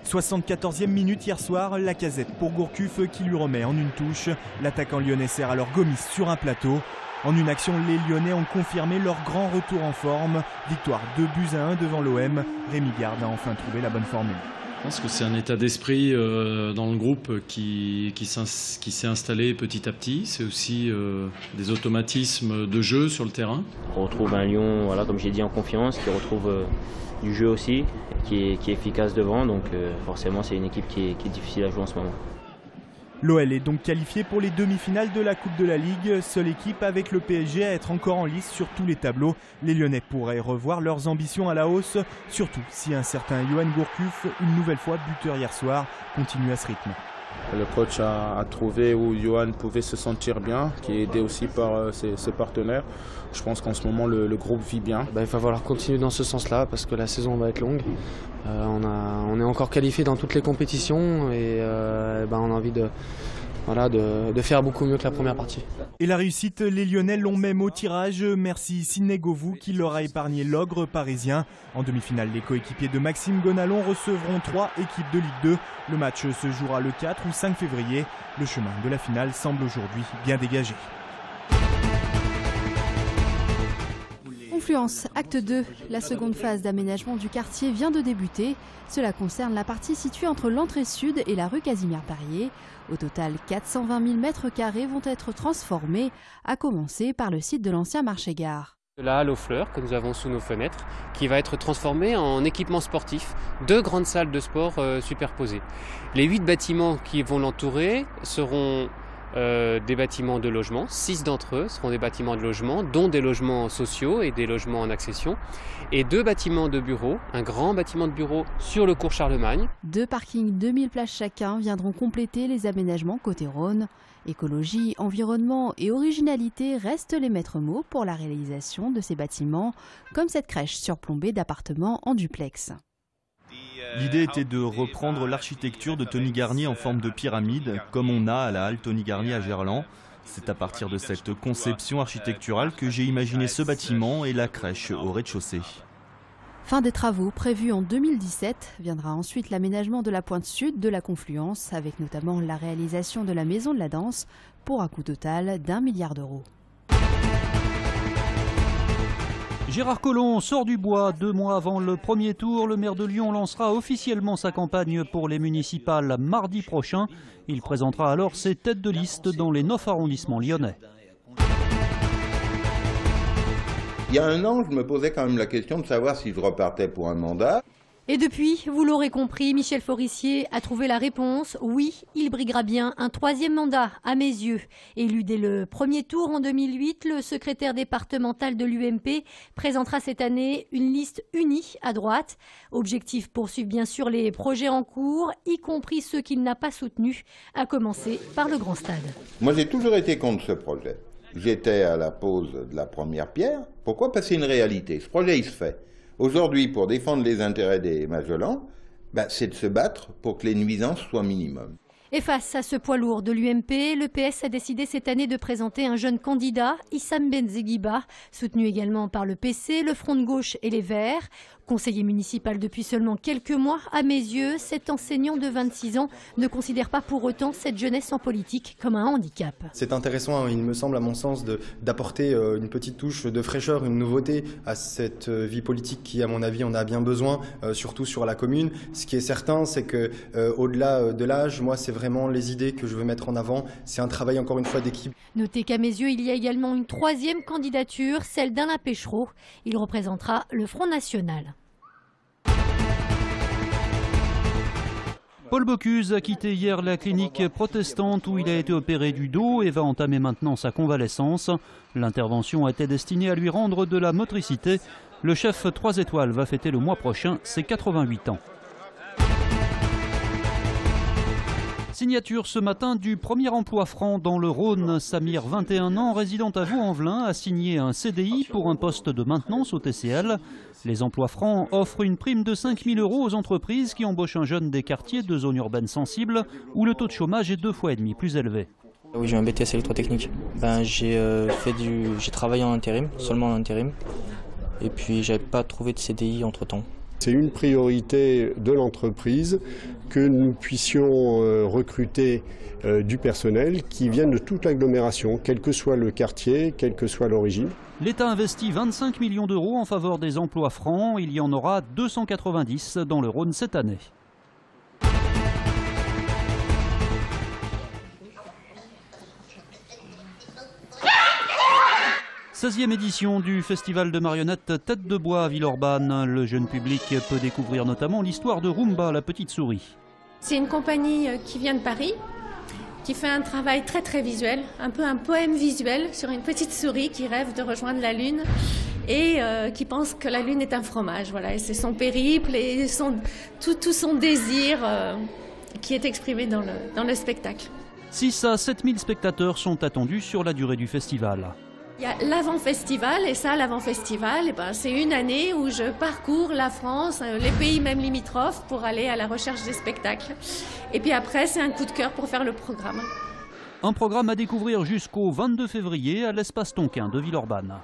74e minute hier soir, Lacazette pour Gourcuff qui lui remet en une touche. L'attaquant lyonnais sert alors Gomis sur un plateau. En une action, les Lyonnais ont confirmé leur grand retour en forme. Victoire 2-1 devant l'OM. Rémi Garde a enfin trouvé la bonne formule. Je pense que c'est un état d'esprit dans le groupe qui s'est installé petit à petit. C'est aussi des automatismes de jeu sur le terrain. On retrouve un Lyon, voilà, comme j'ai dit, en confiance, qui retrouve du jeu aussi, qui est efficace devant. Donc forcément, c'est une équipe qui est difficile à jouer en ce moment. L'OL est donc qualifié pour les demi-finales de la Coupe de la Ligue. Seule équipe avec le PSG à être encore en lice sur tous les tableaux. Les Lyonnais pourraient revoir leurs ambitions à la hausse, surtout si un certain Yoann Gourcuff, une nouvelle fois buteur hier soir, continue à ce rythme. Le coach a trouvé où Yoann pouvait se sentir bien, qui est aidé aussi par ses partenaires. Je pense qu'en ce moment, le groupe vit bien. Il va falloir continuer dans ce sens-là parce que la saison va être longue. On est encore qualifié dans toutes les compétitions et on a envie de faire beaucoup mieux que la première partie. Et la réussite, les Lyonnais l'ont même au tirage. Merci Sidney Govou qui leur a épargné l'ogre parisien. En demi-finale, les coéquipiers de Maxime Gonalon recevront 3 équipes de Ligue 2. Le match se jouera le 4 ou 5 février. Le chemin de la finale semble aujourd'hui bien dégagé. Confluence, acte 2. La seconde phase d'aménagement du quartier vient de débuter. Cela concerne la partie située entre l'entrée sud et la rue Casimir-Perier. Au total, 420 000 m² vont être transformés, à commencer par le site de l'ancien marché-gare. La halle aux fleurs que nous avons sous nos fenêtres, qui va être transformée en équipement sportif, 2 grandes salles de sport superposées. Les 8 bâtiments qui vont l'entourer seront des bâtiments de logement, 6 d'entre eux seront des bâtiments de logement, dont des logements sociaux et des logements en accession, et 2 bâtiments de bureaux, un grand bâtiment de bureaux sur le cours Charlemagne. 2 parkings 2000 places chacun viendront compléter les aménagements côté Rhône. Écologie, environnement et originalité restent les maîtres mots pour la réalisation de ces bâtiments, comme cette crèche surplombée d'appartements en duplex. L'idée était de reprendre l'architecture de Tony Garnier en forme de pyramide, comme on a à la halle Tony Garnier à Gerland. C'est à partir de cette conception architecturale que j'ai imaginé ce bâtiment et la crèche au rez-de-chaussée. Fin des travaux prévus en 2017, viendra ensuite l'aménagement de la pointe sud de la Confluence, avec notamment la réalisation de la maison de la danse, pour un coût total d'1 milliard d'euros. Gérard Collomb sort du bois. 2 mois avant le premier tour, le maire de Lyon lancera officiellement sa campagne pour les municipales mardi prochain. Il présentera alors ses têtes de liste dans les 9 arrondissements lyonnais. Il y a un an, je me posais quand même la question de savoir si je repartais pour un mandat. Et depuis, vous l'aurez compris, Michel Forissier a trouvé la réponse. Oui, il briguera bien un 3e mandat, à mes yeux. Élu dès le premier tour en 2008, le secrétaire départemental de l'UMP présentera cette année une liste unie à droite. Objectif, poursuivre bien sûr les projets en cours, y compris ceux qu'il n'a pas soutenus, à commencer par le Grand Stade. Moi, j'ai toujours été contre ce projet. J'étais à la pose de la première pierre. Pourquoi? Parce que c'est une réalité. Ce projet, il se fait. Aujourd'hui, pour défendre les intérêts des Majolans, c'est de se battre pour que les nuisances soient minimum. Et face à ce poids lourd de l'UMP, le PS a décidé cette année de présenter un jeune candidat, Issam Benzeguiba, soutenu également par le PC, le Front de gauche et les Verts. Conseiller municipal depuis seulement quelques mois, à mes yeux, cet enseignant de 26 ans ne considère pas pour autant cette jeunesse en politique comme un handicap. C'est intéressant, il me semble à mon sens, d'apporter une petite touche de fraîcheur, une nouveauté à cette vie politique qui, à mon avis, en a bien besoin, surtout sur la commune. Ce qui est certain, c'est que au-delà de l'âge, moi, c'est vraiment les idées que je veux mettre en avant. C'est un travail, encore une fois, d'équipe. Notez qu'à mes yeux, il y a également une 3e candidature, celle d'Alain Péchereau. Il représentera le Front National. Paul Bocuse a quitté hier la clinique protestante où il a été opéré du dos et va entamer maintenant sa convalescence. L'intervention était destinée à lui rendre de la motricité. Le chef 3 étoiles va fêter le mois prochain ses 88 ans. Signature ce matin du premier emploi franc dans le Rhône. Samir, 21 ans, résident à Vaux-en-Velin, a signé un CDI pour un poste de maintenance au TCL. Les emplois francs offrent une prime de 5 000 € aux entreprises qui embauchent un jeune des quartiers de zones urbaines sensibles où le taux de chômage est 2,5 fois plus élevé. Oui, j'ai un BTS électrotechnique. J'ai travaillé en intérim, seulement en intérim. Et puis j'avais pas trouvé de CDI entre temps. C'est une priorité de l'entreprise que nous puissions recruter du personnel qui vienne de toute l'agglomération, quel que soit le quartier, quelle que soit l'origine. L'État investit 25 millions d'euros en faveur des emplois francs. Il y en aura 290 dans le Rhône cette année. 16e édition du festival de marionnettes Tête de Bois à Villeurbanne. Le jeune public peut découvrir notamment l'histoire de Rumba, la petite souris. C'est une compagnie qui vient de Paris, qui fait un travail très visuel, un peu un poème visuel sur une petite souris qui rêve de rejoindre la Lune et qui pense que la Lune est un fromage. Voilà, et c'est son périple et tout son désir qui est exprimé dans le spectacle. 6 à 7 000 spectateurs sont attendus sur la durée du festival. Il y a l'avant-festival, et ça, l'avant-festival, c'est une année où je parcours la France, les pays même limitrophes, pour aller à la recherche des spectacles. Et puis après, c'est un coup de cœur pour faire le programme. Un programme à découvrir jusqu'au 22 février à l'espace Tonquin de Villeurbanne.